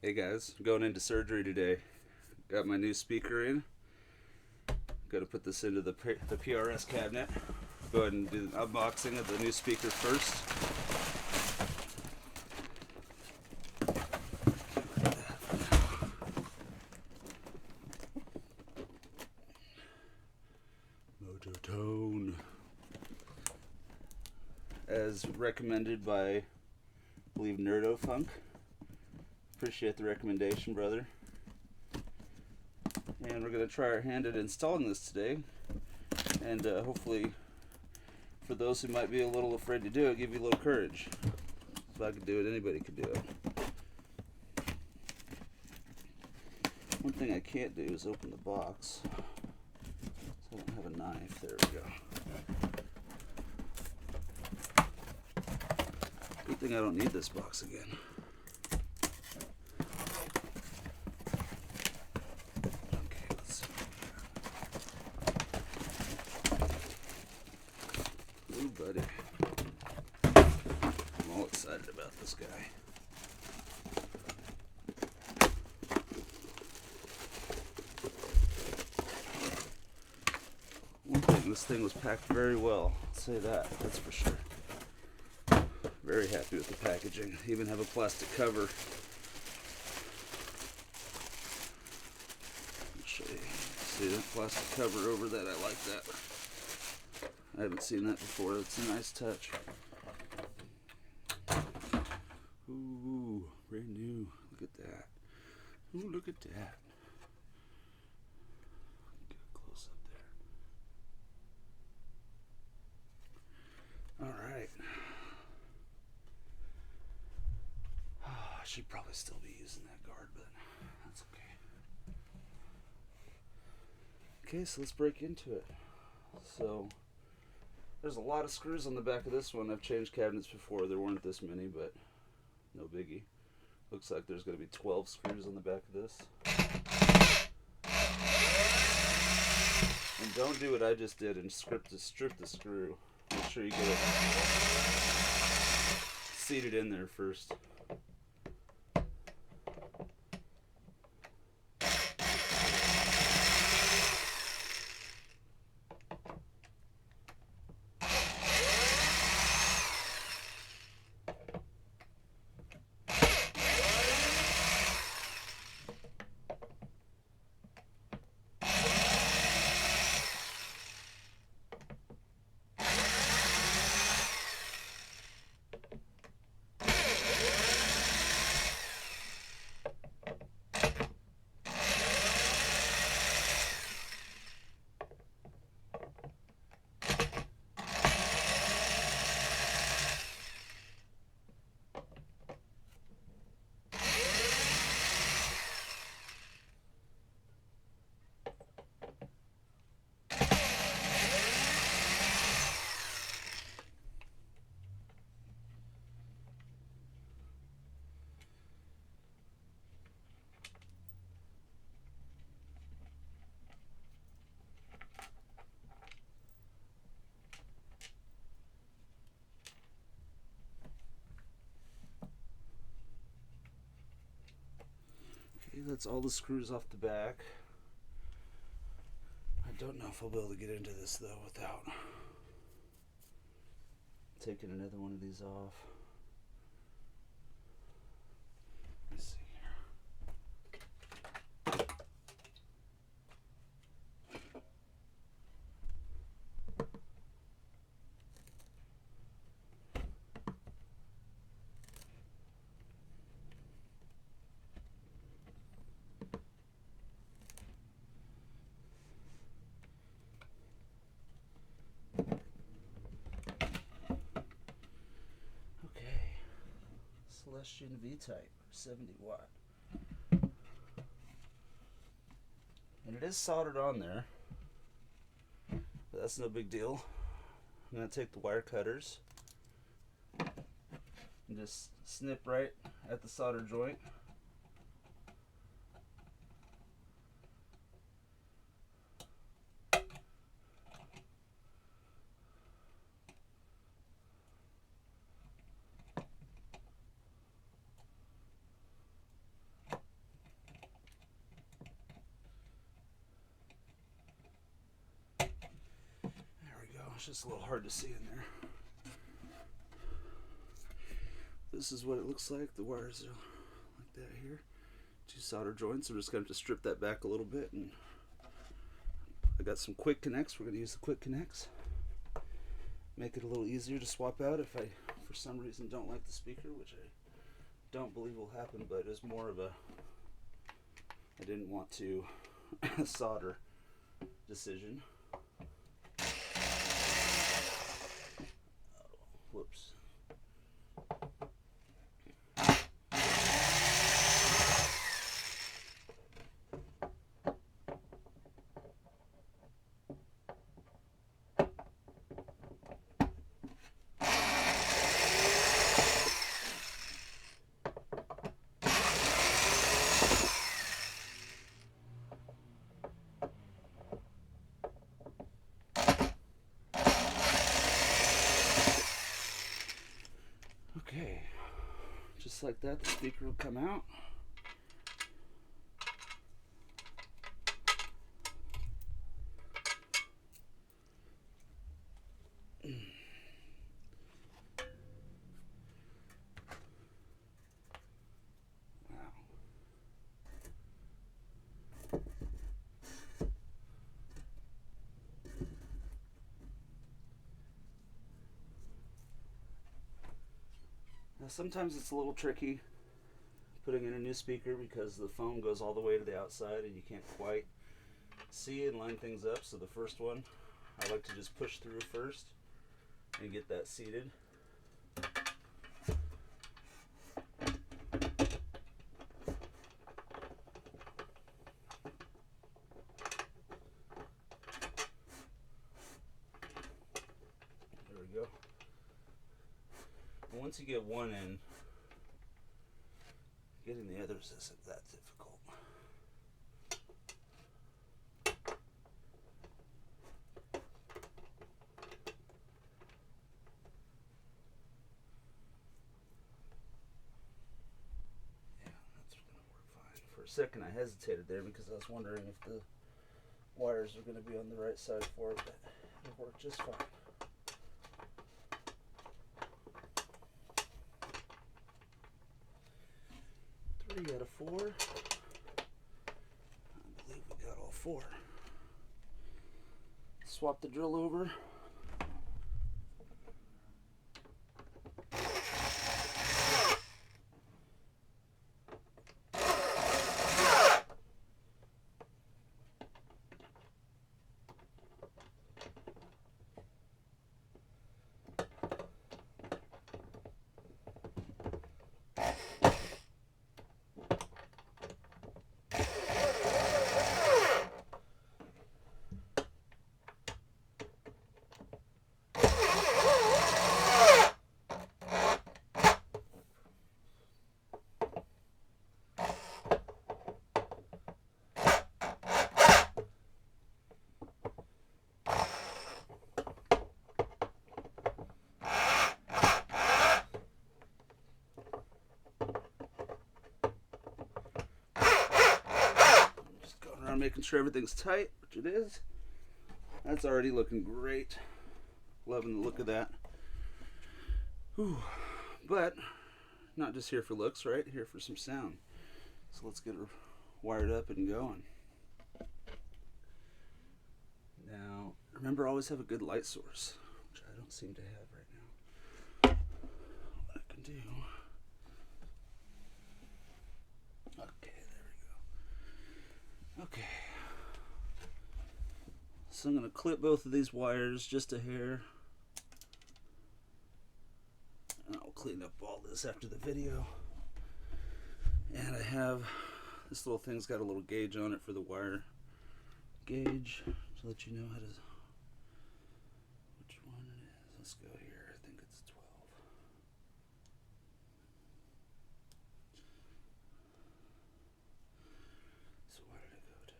Hey guys, going into surgery today. Got my new speaker in. Got to put this into the PRS cabinet. Go ahead and do the unboxing of the new speaker first. Mojotone. As recommended by, I believe, Nerdofunk. Appreciate the recommendation, brother. And we're going to try our hand at installing this today. And hopefully, for those who might be a little afraid to do it, give you a little courage. If I could do it, anybody could do it. One thing I can't do is open the box. So I don't have a knife. There we go. Good thing I don't need this box again. Buddy. I'm all excited about this guy. One thing, this thing was packed very well. I'll say that's for sure. Very happy with the packaging. Even have a plastic cover. I'll show you. See that plastic cover over that? I like that. I haven't seen that before. It's a nice touch. Ooh, brand new. Look at that. Ooh, look at that. Get a close up there. Alright. Oh, I should probably still be using that guard, but that's okay. Okay, so let's break into it. So, there's a lot of screws on the back of this one. I've changed cabinets before. There weren't this many, but no biggie. Looks like there's going to be 12 screws on the back of this. And don't do what I just did and strip the screw. Make sure you get it seated in there first. That's all the screws off the back. I don't know if I'll be able to get into this though without taking another one of these off. Let's see here. Celestian V-type, 70 watt. And it is soldered on there, but that's no big deal. I'm going to take the wire cutters and just snip right at the solder joint. it's just a little hard to see in there. This is what it looks like. The wires are like that here. 2 solder joints. I'm just going to have to strip that back a little bit. And I got some quick connects. We're going to use the quick connects. Make it a little easier to swap out if I, for some reason, don't like the speaker, which I don't believe will happen, but it's more of a, I didn't want to solder decision. Whoops. Okay, just like that, the speaker will come out. Wow. Now sometimes it's a little tricky putting in a new speaker because the foam goes all the way to the outside and you can't quite see and line things up. So the first one, I like to just push through first and get that seated. There we go. And once you get one in, getting the others isn't that difficult. Yeah, that's going to work fine. For a second I hesitated there because I was wondering if the wires are going to be on the right side for it, but it'll work just fine. 3 out of 4. I believe we got all 4. Swap the drill over. Making sure everything's tight, which it is. That's already looking great. Loving the look of that. Whew. But not just here for looks, right? Here for some sound. So let's get her wired up and going. Now, remember, always have a good light source, which I don't seem to have right now. What I can do. Okay, there we go. Okay. So I'm going to clip both of these wires just a hair. And I'll clean up all this after the video. And I have, this little thing's got a little gauge on it for the wire gauge to let you know how to, which one it is. Let's go here. I think it's 12. So where did it go to?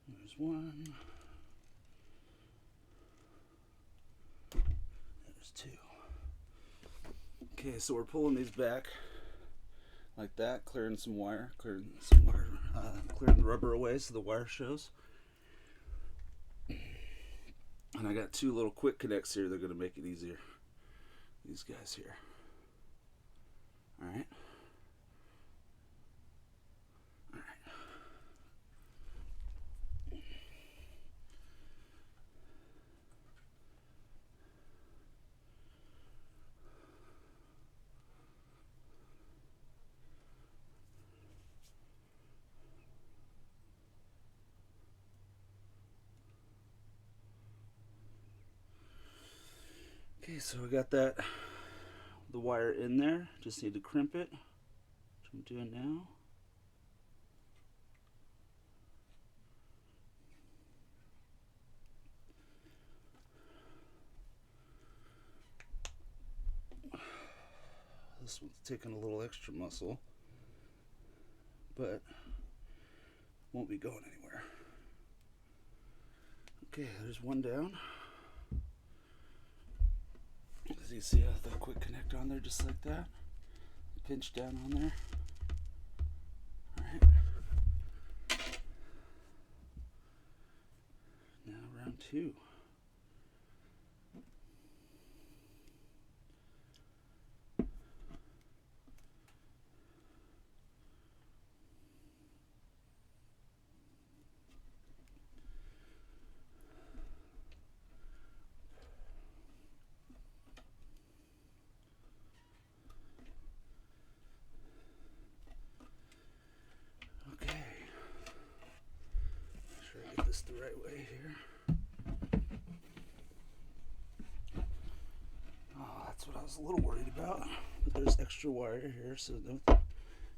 There's one. Okay, so we're pulling these back like that, clearing the rubber away so the wire shows. And I got two little quick connects here. They're going to make it easier. These guys here. All right. All right. Okay, so we got the wire in there. Just need to crimp it, which I'm doing now. This one's taking a little extra muscle, but won't be going anywhere. Okay, there's one down. As you see, I have the quick connect on there just like that. Pinch down on there. Alright. Now round two. The right way here. Oh, that's what I was a little worried about. But there's extra wire here, so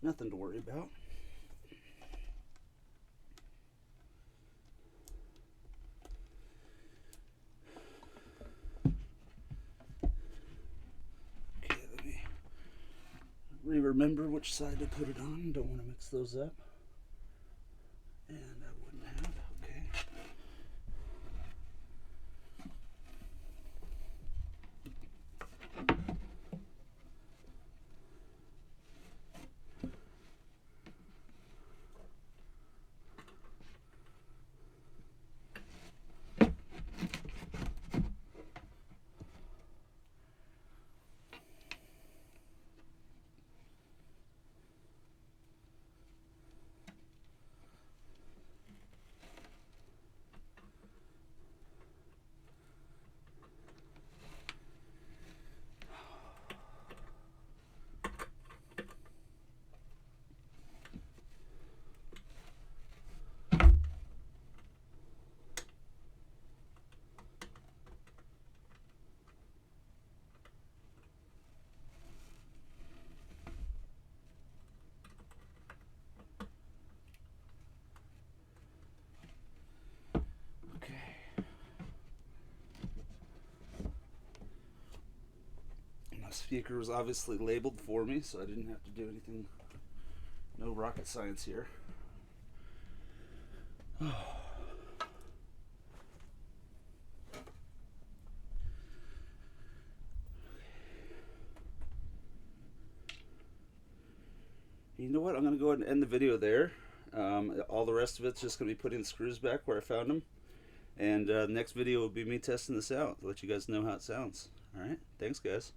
nothing to worry about. Okay, let me remember which side to put it on. Don't want to mix those up. And I wouldn't have. Okay. Speaker was obviously labeled for me, so I didn't have to do anything. No rocket science here. Oh. You know what? I'm going to go ahead and end the video there. All the rest of it's just going to be putting the screws back where I found them. And the next video will be me testing this out to let you guys know how it sounds. Alright, thanks guys.